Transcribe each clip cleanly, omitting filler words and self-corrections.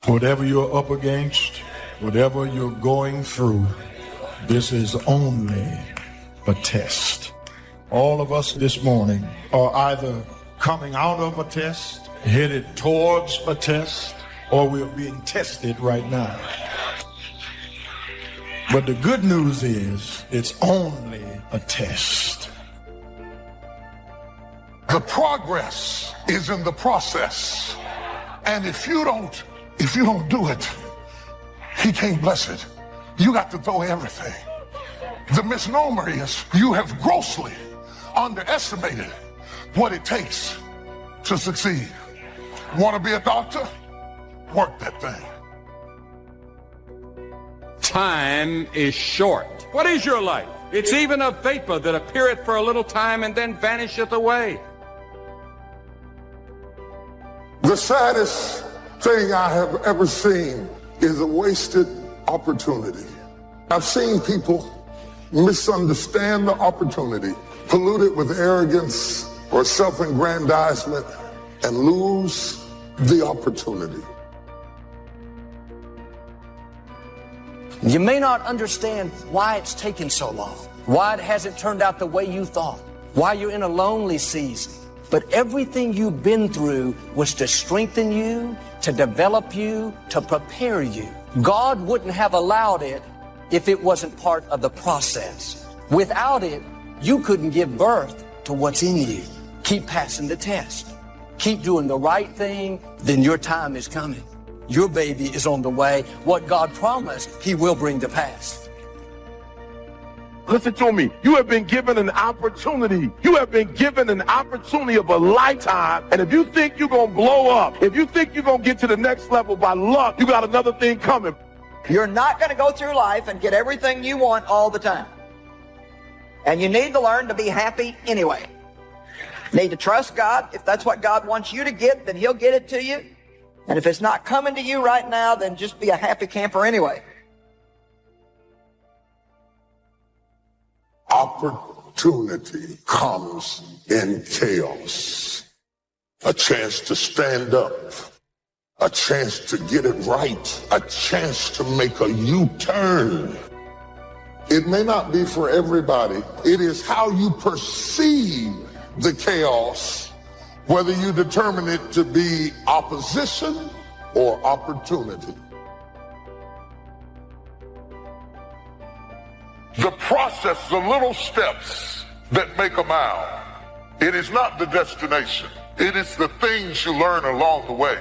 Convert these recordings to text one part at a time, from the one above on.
Whatever you're up against, whatever you're going through, this is only a test. All of us this morning are either coming out of a test, headed towards a test, or we're being tested right now. But the good news is it's only a test. The progress is in the process. And if you don't do it, he can't bless it. You got to throw everything. The misnomer is you have grossly underestimated what it takes to succeed. Want to be a doctor? Work that thing. Time is short. What is your life? It's even a vapor that appeareth for a little time and then vanisheth away. The saddest thing I have ever seen is a wasted opportunity. I've seen people misunderstand the opportunity, pollute it with arrogance or self-aggrandizement, and lose the opportunity. You may not understand why it's taken so long, why it hasn't turned out the way you thought, why you're in a lonely season. But everything you've been through was to strengthen you, to develop you, to prepare you. God wouldn't have allowed it if it wasn't part of the process. Without it, you couldn't give birth to what's in you. Keep passing the test. Keep doing the right thing, then your time is coming. Your baby is on the way. What God promised, he will bring to pass. Listen to me. You have been given an opportunity. You have been given an opportunity of a lifetime. And if you think you're going to blow up, if you think you're going to get to the next level by luck, you got another thing coming. You're not going to go through life and get everything you want all the time. And you need to learn to be happy anyway. Need to trust God. If that's what God wants you to get, then he'll get it to you. And if it's not coming to you right now, then just be a happy camper anyway. Opportunity comes in chaos. A chance to stand up. A chance to get it right. A chance to make a U-turn. It may not be for everybody. It is how you perceive the chaos, whether you determine it to be opposition or opportunity. The process, the little steps that make a mile. It is not the destination. It is the things you learn along the way.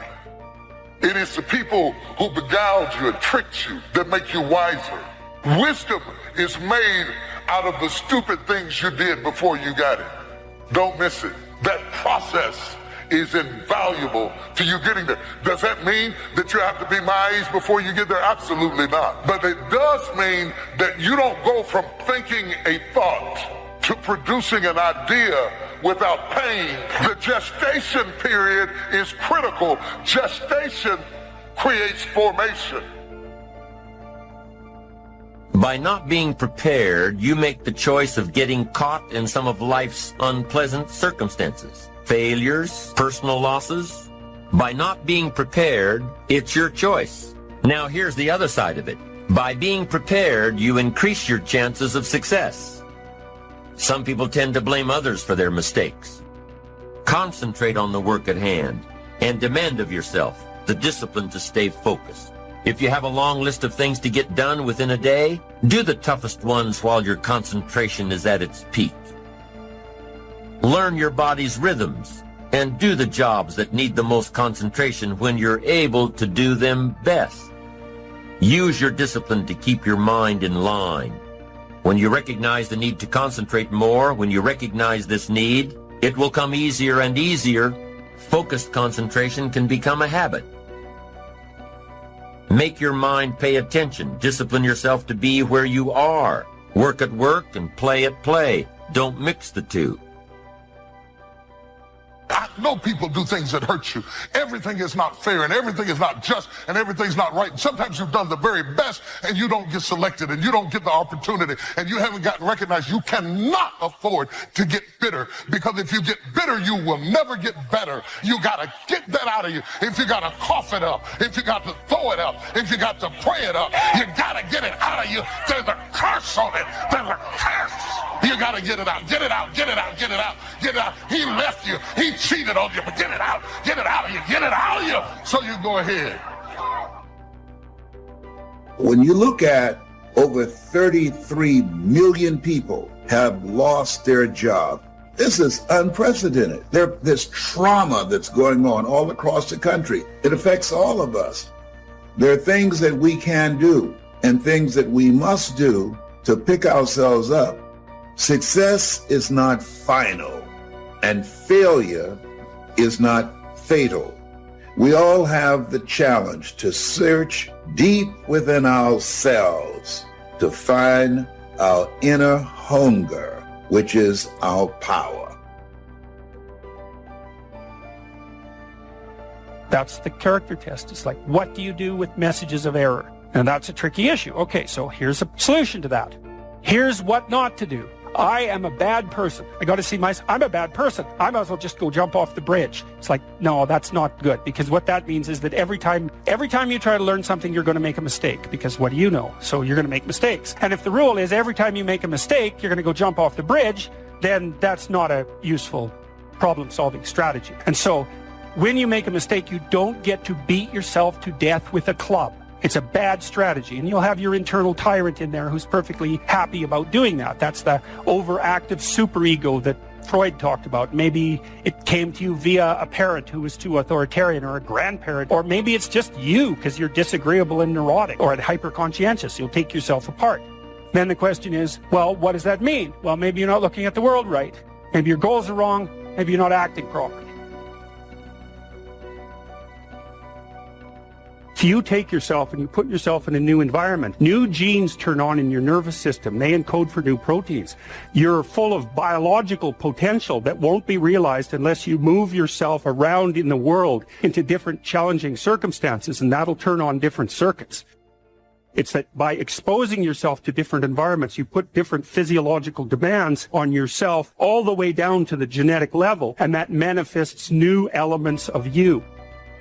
It is the people who beguiled you and tricked you that make you wiser. Wisdom is made out of the stupid things you did before you got it. Don't miss it. That process is invaluable to you getting there. Does that mean that you have to be my age before you get there? Absolutely not. But it does mean that you don't go from thinking a thought to producing an idea without pain. The gestation period is critical. Gestation creates formation. By not being prepared, you make the choice of getting caught in some of life's unpleasant circumstances. Failures, personal losses. By not being prepared, it's your choice. Now here's the other side of it. By being prepared, you increase your chances of success. Some people tend to blame others for their mistakes. Concentrate on the work at hand and demand of yourself the discipline to stay focused. If you have a long list of things to get done within a day, do the toughest ones while your concentration is at its peak. Learn your body's rhythms and do the jobs that need the most concentration when you're able to do them best. Use your discipline to keep your mind in line. When you recognize the need to concentrate more, when you recognize this need, it will come easier and easier. Focused concentration can become a habit. Make your mind pay attention. Discipline yourself to be where you are. Work at work and play at play. Don't mix the two. know people do things that hurt you. Everything is not fair, and everything is not just, and everything's not right. And sometimes you've done the very best, and you don't get selected, and you don't get the opportunity, and you haven't gotten recognized. You cannot afford to get bitter, because if you get bitter, you will never get better. You got to get that out of you. If you got to cough it up, if you got to throw it up, if you got to pray it up, you got to get it out of you. There's a curse on it. There's a curse. You got to get it out. Get it out. Get it out. Get it out. Get it out. He left you. He cheated on you, but get it out. Get it out of you. Get it out of you. So you go ahead. When you look at over 33 million people have lost their job, this is unprecedented. There's trauma that's going on all across the country. It affects all of us. There are things that we can do and things that we must do to pick ourselves up. Success is not final, and failure is not fatal. We all have the challenge to search deep within ourselves to find our inner hunger, which is our power. That's the character test. It's like, what do you do with messages of error? And that's a tricky issue. Okay, so here's a solution to that. Here's what not to do. I am a bad person. I got to see myself. I'm a bad person. I might as well just go jump off the bridge. It's like, no, that's not good, because what that means is that every time you try to learn something, you're going to make a mistake, because what do you know? So you're going to make mistakes. And if the rule is every time you make a mistake, you're going to go jump off the bridge, then that's not a useful problem-solving strategy. And so when you make a mistake, you don't get to beat yourself to death with a club. It's a bad strategy, and you'll have your internal tyrant in there who's perfectly happy about doing that. That's the overactive superego that Freud talked about. Maybe it came to you via a parent who was too authoritarian, or a grandparent, or maybe it's just you because you're disagreeable and neurotic or hyper-conscientious. You'll take yourself apart. Then the question is, well, what does that mean? Well, maybe you're not looking at the world right. Maybe your goals are wrong. Maybe you're not acting properly. If you take yourself and you put yourself in a new environment, new genes turn on in your nervous system. They encode for new proteins. You're full of biological potential that won't be realized unless you move yourself around in the world into different challenging circumstances, and that'll turn on different circuits. It's that by exposing yourself to different environments, you put different physiological demands on yourself all the way down to the genetic level, and that manifests new elements of you.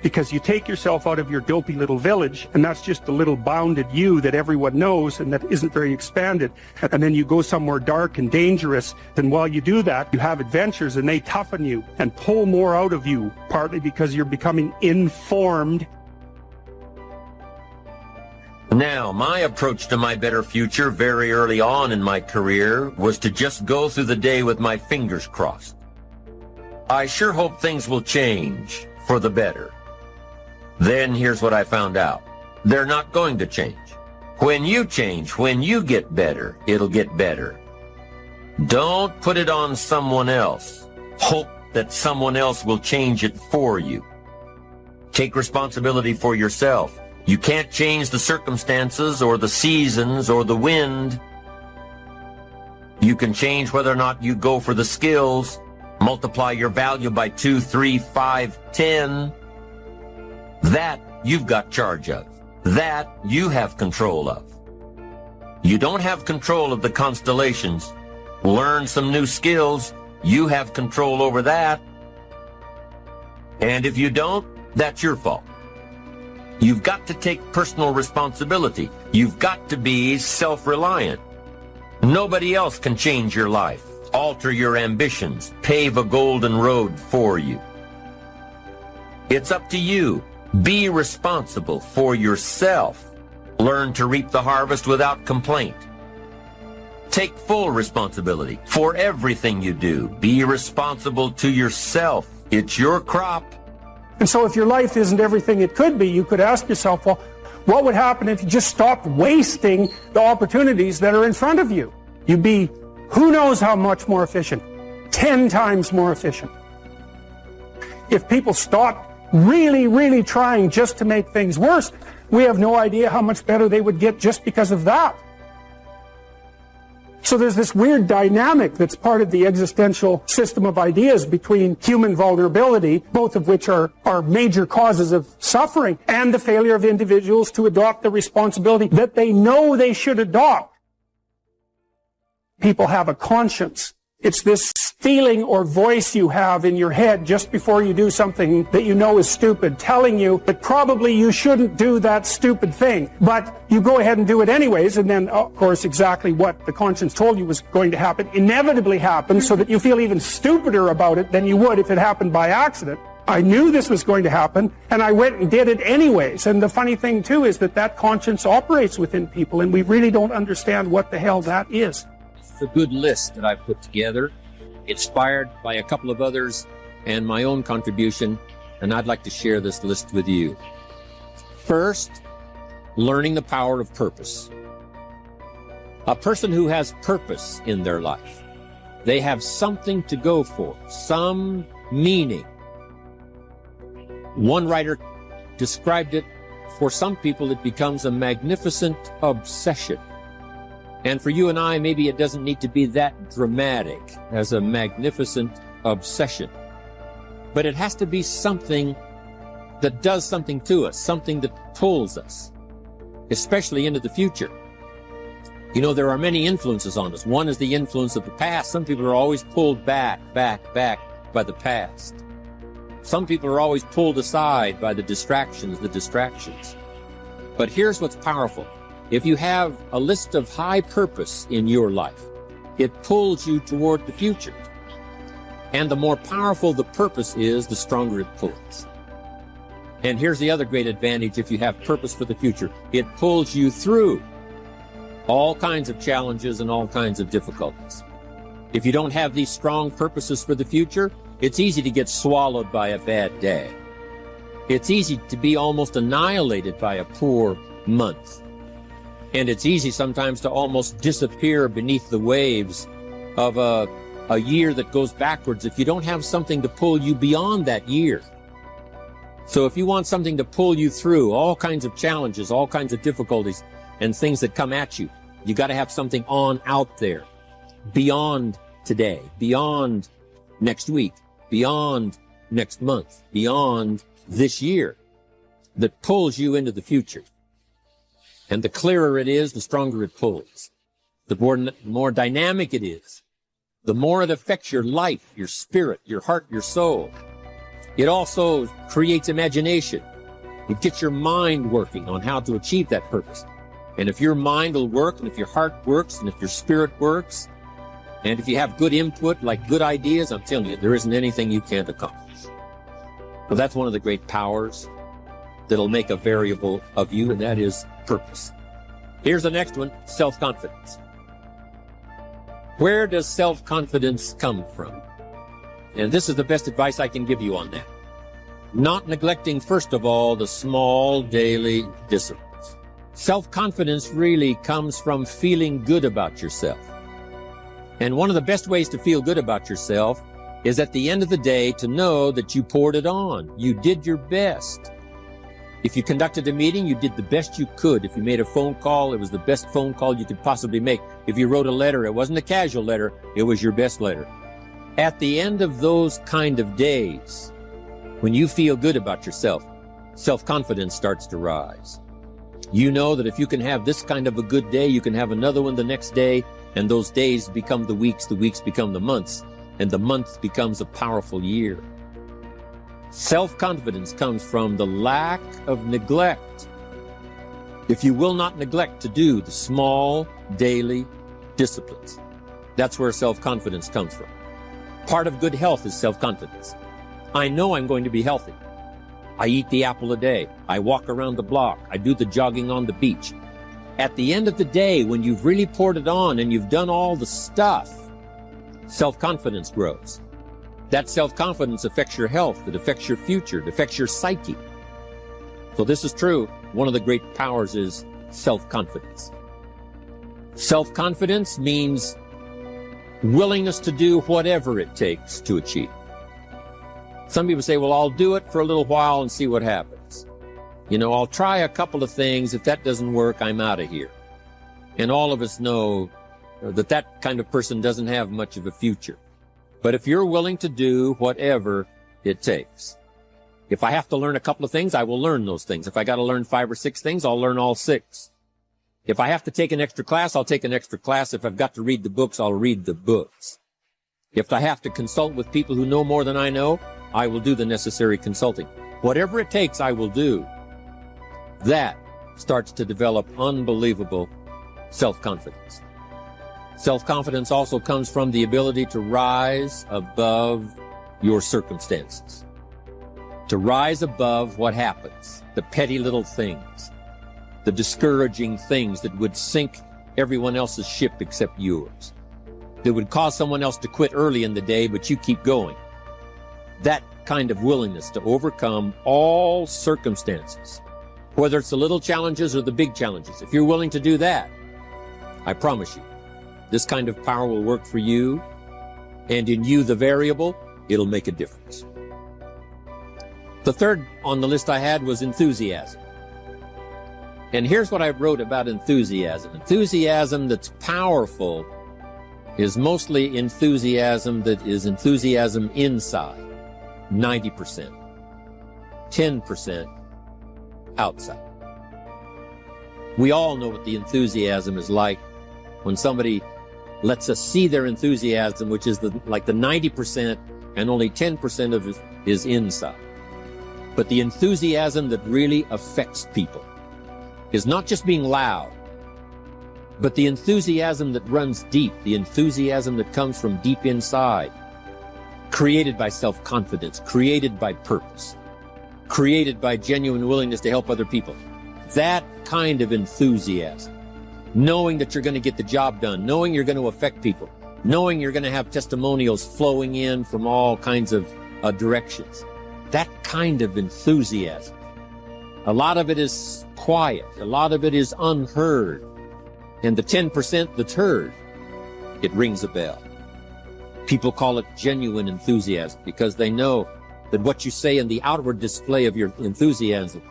Because you take yourself out of your dopey little village, and that's just the little bounded you that everyone knows and that isn't very expanded. And then you go somewhere dark and dangerous, and while you do that, you have adventures, and they toughen you and pull more out of you, partly because you're becoming informed. Now, my approach to my better future very early on in my career was to just go through the day with my fingers crossed. I sure hope things will change for the better. Then here's what I found out. They're not going to change. When you change, when you get better, it'll get better. Don't put it on someone else. Hope that someone else will change it for you. Take responsibility for yourself. You can't change the circumstances or the seasons or the wind. You can change whether or not you go for the skills, multiply your value by 2, 3, 5, 10. That you've got charge of. That you have control of. You don't have control of the constellations. Learn some new skills. You have control over that. And if you don't, that's your fault. You've got to take personal responsibility. You've got to be self-reliant. Nobody else can change your life, alter your ambitions, pave a golden road for you. It's up to you. Be responsible for yourself. Learn to reap the harvest without complaint. Take full responsibility for everything you do. Be responsible to yourself. It's your crop. And so if your life isn't everything it could be, you could ask yourself, well, what would happen if you just stopped wasting the opportunities that are in front of you? You'd be, who knows how much more efficient? 10 times more efficient. If people stopped really trying just to make things worse, we have no idea how much better they would get just because of that. So there's this weird dynamic that's part of the existential system of ideas between human vulnerability, both of which are major causes of suffering, and the failure of individuals to adopt the responsibility that they know they should adopt. People have a conscience. It's this feeling or voice you have in your head just before you do something that you know is stupid, telling you that probably you shouldn't do that stupid thing. But you go ahead and do it anyways, and then, of course, exactly what the conscience told you was going to happen inevitably happens, so that you feel even stupider about it than you would if it happened by accident. I knew this was going to happen, and I went and did it anyways. And the funny thing, too, is that conscience operates within people, and we really don't understand what the hell that is. It's a good list that I've put together, inspired by a couple of others and my own contribution, and I'd like to share this list with you. First, learning the power of purpose. A person who has purpose in their life, they have something to go for, some meaning. One writer described it, for some people it becomes a magnificent obsession. And for you and I, maybe it doesn't need to be that dramatic as a magnificent obsession. But it has to be something that does something to us, something that pulls us, especially into the future. You know, there are many influences on us. One is the influence of the past. Some people are always pulled back by the past. Some people are always pulled aside by the distractions. But here's what's powerful. If you have a list of high purpose in your life, it pulls you toward the future. And the more powerful the purpose is, the stronger it pulls. And here's the other great advantage if you have purpose for the future. It pulls you through all kinds of challenges and all kinds of difficulties. If you don't have these strong purposes for the future, it's easy to get swallowed by a bad day. It's easy to be almost annihilated by a poor month. And it's easy sometimes to almost disappear beneath the waves of a year that goes backwards if you don't have something to pull you beyond that year. So if you want something to pull you through all kinds of challenges, all kinds of difficulties, and things that come at you, you got to have something on out there, beyond today, beyond next week, beyond next month, beyond this year, that pulls you into the future. And the clearer it is, the stronger it pulls. The more dynamic it is, the more it affects your life, your spirit, your heart, your soul. It also creates imagination. It gets your mind working on how to achieve that purpose. And if your mind will work, and if your heart works, and if your spirit works, and if you have good input, like good ideas, I'm telling you, there isn't anything you can't accomplish. Well, that's one of the great powers that'll make a variable of you, and that is purpose. Here's the next one, self-confidence. Where does self-confidence come from? And this is the best advice I can give you on that. Not neglecting, first of all, the small daily disciplines. Self-confidence really comes from feeling good about yourself. And one of the best ways to feel good about yourself is at the end of the day to know that you poured it on. You did your best. If you conducted a meeting, you did the best you could. If you made a phone call, it was the best phone call you could possibly make. If you wrote a letter, it wasn't a casual letter, it was your best letter. At the end of those kind of days, when you feel good about yourself, self-confidence starts to rise. You know that if you can have this kind of a good day, you can have another one the next day, and those days become the weeks become the months, and the month becomes a powerful year. Self-confidence comes from the lack of neglect. If you will not neglect to do the small daily disciplines, that's where self-confidence comes from. Part of good health is self-confidence. I know I'm going to be healthy. I eat the apple a day. I walk around the block. I do the jogging on the beach. At the end of the day, when you've really poured it on and you've done all the stuff, self-confidence grows. That self-confidence affects your health, it affects your future, it affects your psyche. So this is true. One of the great powers is self-confidence. Self-confidence means willingness to do whatever it takes to achieve. Some people say, well, I'll do it for a little while and see what happens. You know, I'll try a couple of things. If that doesn't work, I'm out of here. And all of us know that kind of person doesn't have much of a future. But if you're willing to do whatever it takes, if I have to learn a couple of things, I will learn those things. If I got to learn 5 or 6 things, I'll learn all 6. If I have to take an extra class, I'll take an extra class. If I've got to read the books, I'll read the books. If I have to consult with people who know more than I know, I will do the necessary consulting. Whatever it takes, I will do. That starts to develop unbelievable self-confidence. Self-confidence also comes from the ability to rise above your circumstances, to rise above what happens, the petty little things, the discouraging things that would sink everyone else's ship except yours, that would cause someone else to quit early in the day, but you keep going. That kind of willingness to overcome all circumstances, whether it's the little challenges or the big challenges. If you're willing to do that, I promise you, this kind of power will work for you, and in you, the variable, it'll make a difference. The third on the list I had was enthusiasm. And here's what I wrote about enthusiasm. Enthusiasm that's powerful is mostly enthusiasm that is enthusiasm inside, 90%, 10% outside. We all know what the enthusiasm is like when somebody lets us see their enthusiasm, which is like the 90%, and only 10% of it is inside. But the enthusiasm that really affects people is not just being loud, but the enthusiasm that runs deep, the enthusiasm that comes from deep inside, created by self-confidence, created by purpose, created by genuine willingness to help other people. That kind of enthusiasm, knowing that you're going to get the job done, knowing you're going to affect people, knowing you're going to have testimonials flowing in from all kinds of directions. That kind of enthusiasm. A lot of it is quiet. A lot of it is unheard. And the 10% that's heard, it rings a bell. People call it genuine enthusiasm because they know that what you say in the outward display of your enthusiasm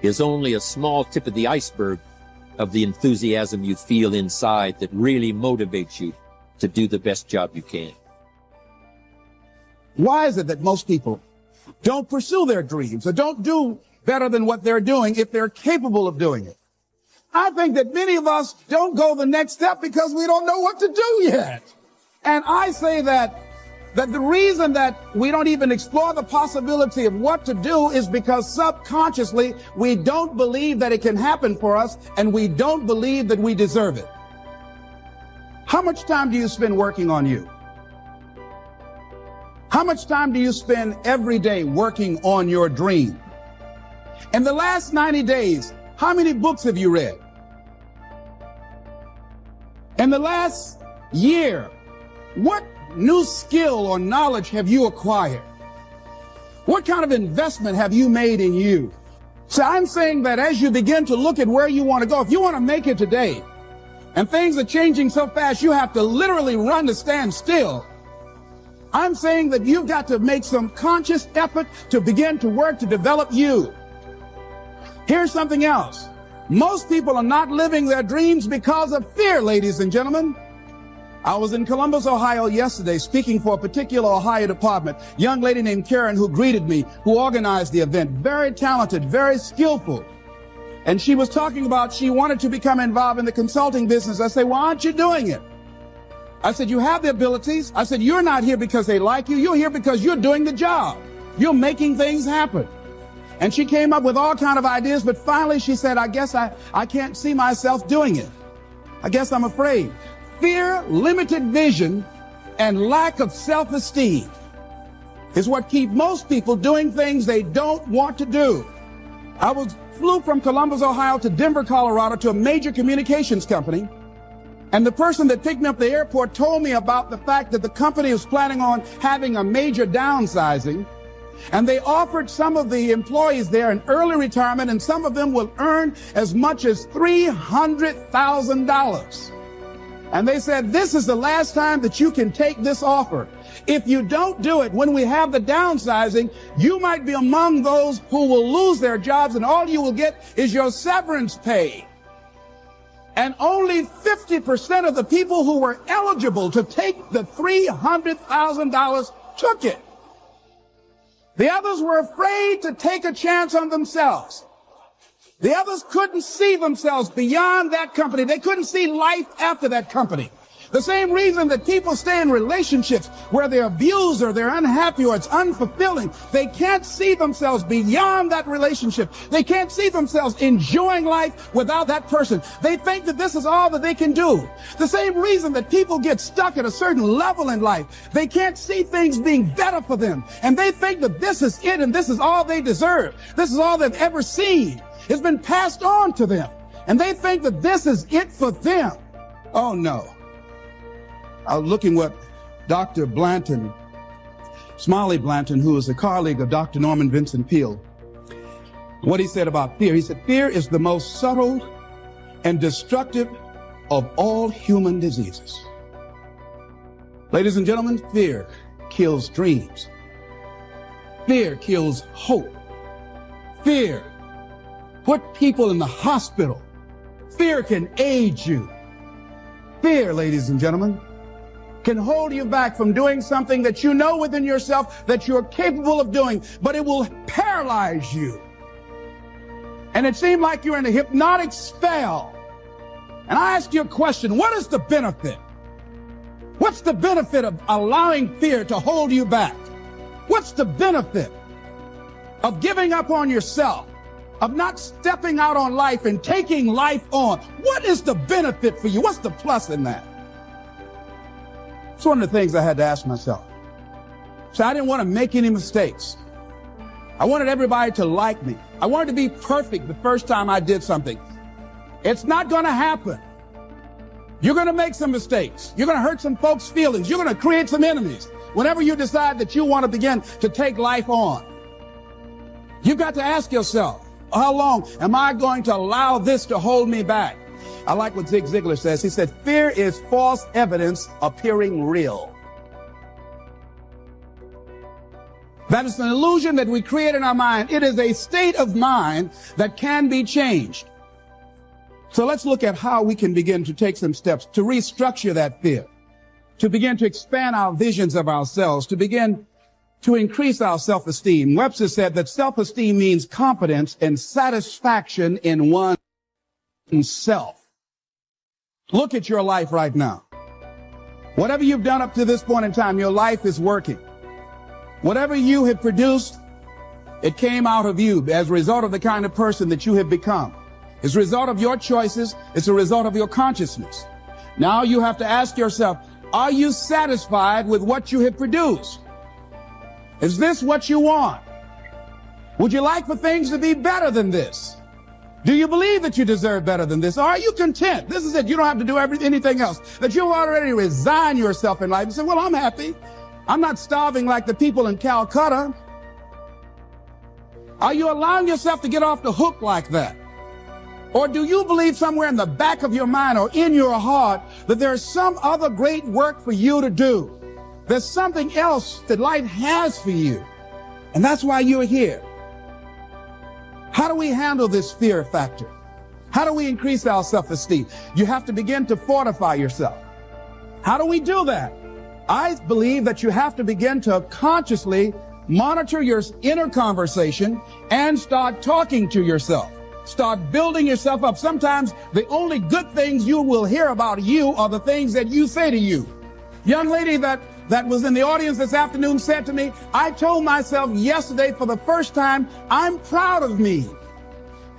is only a small tip of the iceberg of the enthusiasm you feel inside that really motivates you to do the best job you can. Why is it that most people don't pursue their dreams or don't do better than what they're doing if they're capable of doing it? I think that many of us don't go the next step because we don't know what to do yet. And I say that the reason that we don't even explore the possibility of what to do is because subconsciously we don't believe that it can happen for us, and we don't believe that we deserve it. How much time do you spend working on you? How much time do you spend every day working on your dream? In the last 90 days, how many books have you read? In the last year, what new skill or knowledge have you acquired? What kind of investment have you made in you? So I'm saying that as you begin to look at where you want to go, if you want to make it today, and things are changing so fast, you have to literally run to stand still. I'm saying that you've got to make some conscious effort to begin to work to develop you. Here's something else. Most people are not living their dreams because of fear, ladies and gentlemen. I was in Columbus, Ohio yesterday speaking for a particular Ohio department. Young lady named Karen who greeted me, who organized the event. Very talented, very skillful. And she was talking about she wanted to become involved in the consulting business. I said, why aren't you doing it? I said, you have the abilities. I said, you're not here because they like you. You're here because you're doing the job. You're making things happen. And she came up with all kinds of ideas, but finally she said, I guess I can't see myself doing it. I guess I'm afraid. Fear, limited vision, and lack of self-esteem is what keep most people doing things they don't want to do. I flew from Columbus, Ohio to Denver, Colorado to a major communications company. And the person that picked me up at the airport told me about the fact that the company was planning on having a major downsizing. And they offered some of the employees there an early retirement, and some of them will earn as much as $300,000. And they said, this is the last time that you can take this offer. If you don't do it when we have the downsizing, you might be among those who will lose their jobs, and all you will get is your severance pay. And only 50% of the people who were eligible to take the $300,000 took it. The others were afraid to take a chance on themselves. The others couldn't see themselves beyond that company. They couldn't see life after that company. The same reason that people stay in relationships where they're abused or they're unhappy or it's unfulfilling. They can't see themselves beyond that relationship. They can't see themselves enjoying life without that person. They think that this is all that they can do. The same reason that people get stuck at a certain level in life. They can't see things being better for them. And they think that this is it and this is all they deserve. This is all they've ever seen. It's been passed on to them. And they think that this is it for them. Oh no. I was looking what Dr. Blanton, Smiley Blanton, who is a colleague of Dr. Norman Vincent Peale, what he said about fear. He said, fear is the most subtle and destructive of all human diseases. Ladies and gentlemen, fear kills dreams. Fear kills hope. Fear put people in the hospital. Fear can age you. Fear, ladies and gentlemen, can hold you back from doing something that you know within yourself that you're capable of doing, but it will paralyze you. And it seemed like you're in a hypnotic spell. And I ask you a question, what is the benefit? What's the benefit of allowing fear to hold you back? What's the benefit of giving up on yourself, of not stepping out on life and taking life on? What is the benefit for you? What's the plus in that? It's one of the things I had to ask myself. So I didn't want to make any mistakes. I wanted everybody to like me. I wanted to be perfect the first time I did something. It's not going to happen. You're going to make some mistakes. You're going to hurt some folks' feelings. You're going to create some enemies whenever you decide that you want to begin to take life on. You've got to ask yourself, how long am I going to allow this to hold me back? I like what Zig Ziglar says. He said, fear is false evidence appearing real. That is an illusion that we create in our mind. It is a state of mind that can be changed. So let's look at how we can begin to take some steps to restructure that fear, to begin to expand our visions of ourselves, to begin to increase our self-esteem. Webster said that self-esteem means confidence and satisfaction in oneself. Look at your life right now. Whatever you've done up to this point in time, your life is working. Whatever you have produced, it came out of you as a result of the kind of person that you have become. It's a result of your choices. It's a result of your consciousness. Now you have to ask yourself, are you satisfied with what you have produced? Is this what you want? Would you like for things to be better than this? Do you believe that you deserve better than this? Or are you content? This is it. You don't have to do anything else. That you've already resigned yourself in life and say, well, I'm happy. I'm not starving like the people in Calcutta. Are you allowing yourself to get off the hook like that? Or do you believe somewhere in the back of your mind or in your heart that there's some other great work for you to do? There's something else that life has for you. And that's why you're here. How do we handle this fear factor? How do we increase our self-esteem? You have to begin to fortify yourself. How do we do that? I believe that you have to begin to consciously monitor your inner conversation and start talking to yourself. Start building yourself up. Sometimes the only good things you will hear about you are the things that you say to you. Young lady that was in the audience this afternoon said to me, I told myself yesterday for the first time, I'm proud of me.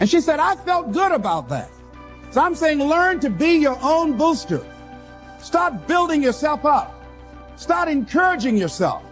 And she said, I felt good about that. So I'm saying learn to be your own booster. Start building yourself up. Start encouraging yourself.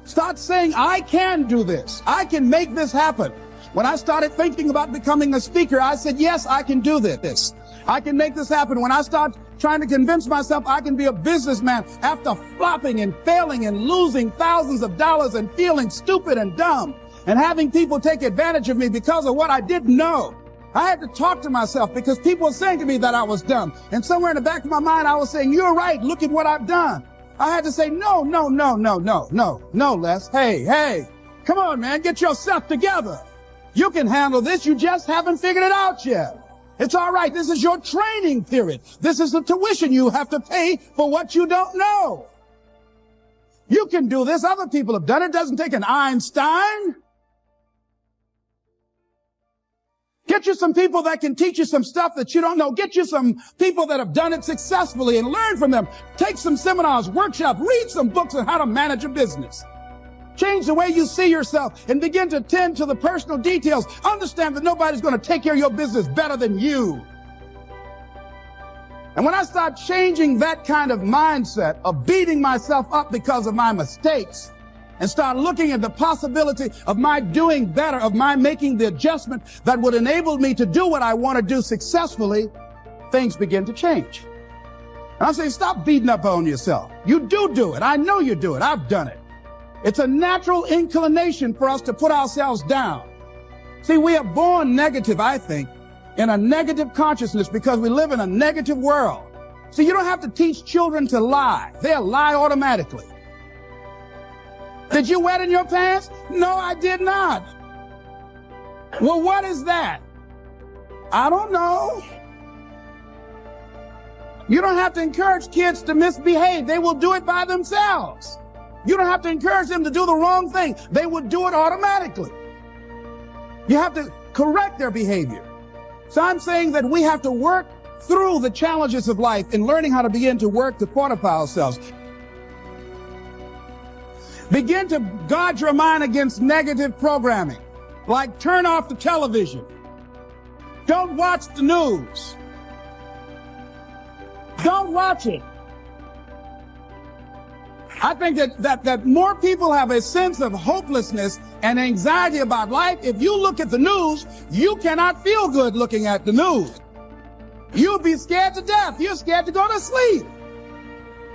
Start saying, I can do this. I can make this happen. When I started thinking about becoming a speaker, I said, yes, I can do this. I can make this happen. When I start trying to convince myself I can be a businessman after flopping and failing and losing thousands of dollars and feeling stupid and dumb and having people take advantage of me because of what I didn't know. I had to talk to myself because people were saying to me that I was dumb. And somewhere in the back of my mind, I was saying, you're right. Look at what I've done. I had to say, no, Les. Hey, come on, man. Get yourself together. You can handle this. You just haven't figured it out yet. It's all right. This is your training period. This is the tuition you have to pay for what you don't know. You can do this. Other people have done it. It doesn't take an Einstein. Get you some people that can teach you some stuff that you don't know. Get you some people that have done it successfully and learn from them. Take some seminars, workshops, read some books on how to manage a business. Change the way you see yourself and begin to tend to the personal details. Understand that nobody's going to take care of your business better than you. And when I start changing that kind of mindset of beating myself up because of my mistakes and start looking at the possibility of my doing better, of my making the adjustment that would enable me to do what I want to do successfully, things begin to change. And I say, stop beating up on yourself. You do it. I know you do it. I've done it. It's a natural inclination for us to put ourselves down. See, we are born negative, I think, in a negative consciousness because we live in a negative world. See, you don't have to teach children to lie. They'll lie automatically. Did you wet in your pants? No, I did not. Well, what is that? I don't know. You don't have to encourage kids to misbehave. They will do it by themselves. You don't have to encourage them to do the wrong thing. They will do it automatically. You have to correct their behavior. So I'm saying that we have to work through the challenges of life in learning how to begin to work to fortify ourselves. Begin to guard your mind against negative programming, like turn off the television. Don't watch the news. Don't watch it. I think that more people have a sense of hopelessness and anxiety about life. If you look at the news, you cannot feel good looking at the news. You'll be scared to death. You're scared to go to sleep.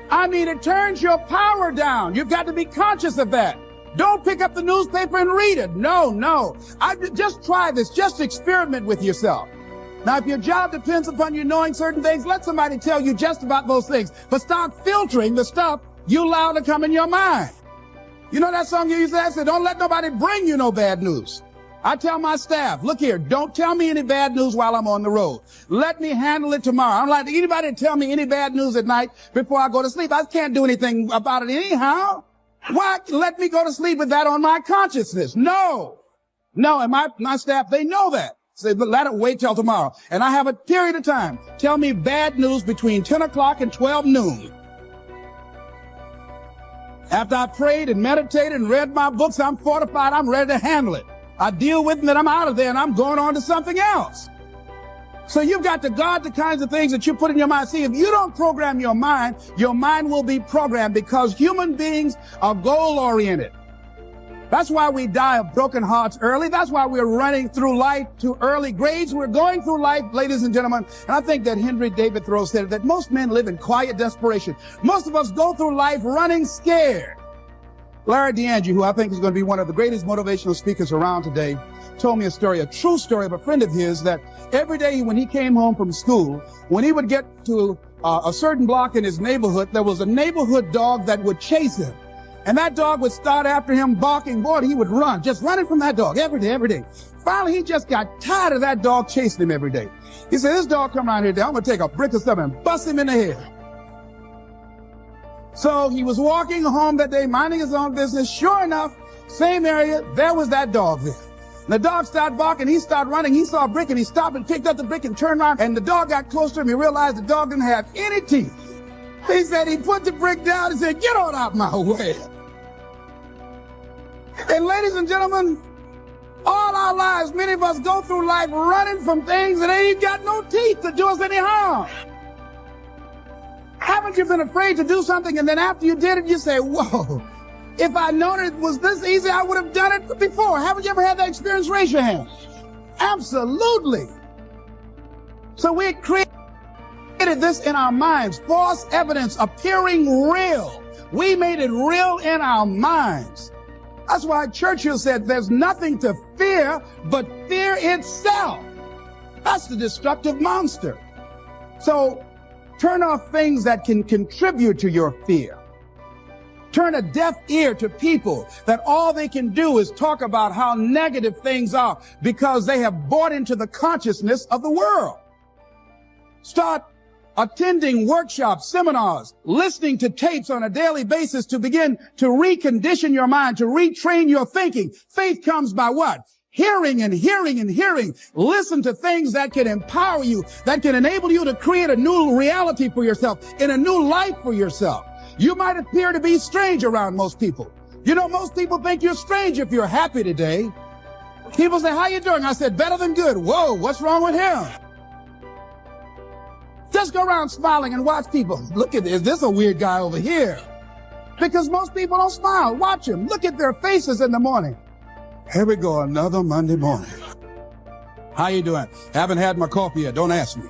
I mean, it turns your power down. You've got to be conscious of that. Don't pick up the newspaper and read it. No. Just try this. Just experiment with yourself. Now, if your job depends upon you knowing certain things, let somebody tell you just about those things. But start filtering the stuff you allow to come in your mind. You know that song you used to say, don't let nobody bring you no bad news. I tell my staff, look here, don't tell me any bad news while I'm on the road. Let me handle it tomorrow. I don't like anybody to tell me any bad news at night before I go to sleep. I can't do anything about it anyhow. Why let me go to sleep with that on my consciousness? No. And my staff, they know that. Say, let it wait till tomorrow. And I have a period of time. Tell me bad news between 10 o'clock and 12 noon. After I prayed and meditated and read my books, I'm fortified. I'm ready to handle it. I deal with it and I'm out of there and I'm going on to something else. So you've got to guard the kinds of things that you put in your mind. See, if you don't program your mind will be programmed because human beings are goal-oriented. That's why we die of broken hearts early. That's why we're running through life to early grades. We're going through life, ladies and gentlemen. And I think that Henry David Thoreau said that most men live in quiet desperation. Most of us go through life running scared. Larry DeAndre, who I think is going to be one of the greatest motivational speakers around today, told me a story, a true story of a friend of his, that every day when he came home from school, when he would get to a certain block in his neighborhood, there was a neighborhood dog that would chase him. And that dog would start after him barking. Boy, he would run, just running from that dog every day. Finally, he just got tired of that dog chasing him every day. He said, this dog come around here today, I'm going to take a brick or something and bust him in the head. So he was walking home that day, minding his own business. Sure enough, same area, there was that dog there. And the dog started barking, he started running, he saw a brick and he stopped and picked up the brick and turned around, and the dog got close to him. He realized the dog didn't have any teeth. He said he put the brick down and said, get on out my way. And ladies and gentlemen, all our lives, many of us go through life running from things that ain't got no teeth to do us any harm. Haven't you been afraid to do something and then after you did it, you say, whoa, if I'd known it was this easy, I would have done it before. Haven't you ever had that experience? Raise your hand. Absolutely. So we created this in our minds, false evidence appearing real. We made it real in our minds. That's why Churchill said there's nothing to fear but fear itself. That's the destructive monster. So turn off things that can contribute to your fear. Turn a deaf ear to people that all they can do is talk about how negative things are because they have bought into the consciousness of the world. Start attending workshops, seminars, listening to tapes on a daily basis to begin to recondition your mind, to retrain your thinking. Faith comes by what? Hearing and hearing and hearing. Listen to things that can empower you, that can enable you to create a new reality for yourself, in a new life for yourself. You might appear to be strange around most people. You know, most people think you're strange if you're happy today. People say, how you doing? I said, better than good. Whoa, what's wrong with him? Just go around smiling and watch people. Look at this. Is this a weird guy over here? Because most people don't smile. Watch them. Look at their faces in the morning. Here we go, another Monday morning. How you doing? Haven't had my coffee yet. Don't ask me.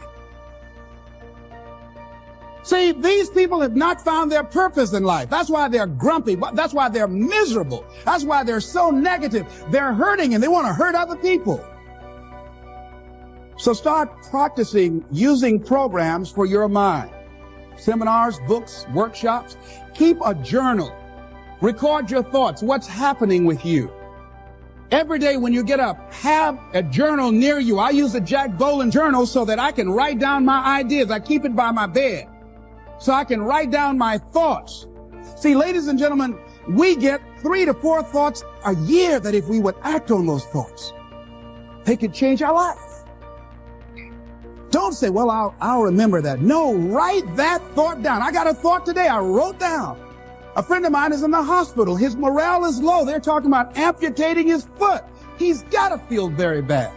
See, these people have not found their purpose in life. That's why they're grumpy. That's why they're miserable. That's why they're so negative. They're hurting and they want to hurt other people. So start practicing using programs for your mind. Seminars, books, workshops. Keep a journal. Record your thoughts. What's happening with you? Every day when you get up, have a journal near you. I use a Jack Boland journal so that I can write down my ideas. I keep it by my bed so I can write down my thoughts. See, ladies and gentlemen, we get 3 to 4 thoughts a year that if we would act on those thoughts, they could change our life. Don't say, well, I'll remember that. No, write that thought down. I got a thought today I wrote down. A friend of mine is in the hospital. His morale is low. They're talking about amputating his foot. He's got to feel very bad.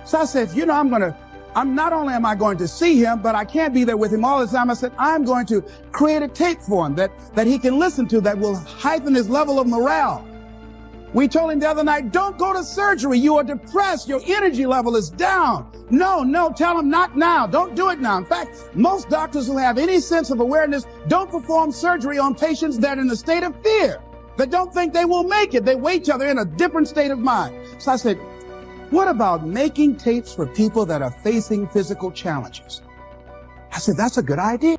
So I said, you know, not only am I going to see him, but I can't be there with him all the time. I said, I'm going to create a tape for him that he can listen to that will heighten his level of morale. We told him the other night, don't go to surgery. You are depressed. Your energy level is down. No, tell him not now. Don't do it now. In fact, most doctors who have any sense of awareness don't perform surgery on patients that are in a state of fear, that don't think they will make it. They wait till they're in a different state of mind. So I said, what about making tapes for people that are facing physical challenges? I said, that's a good idea.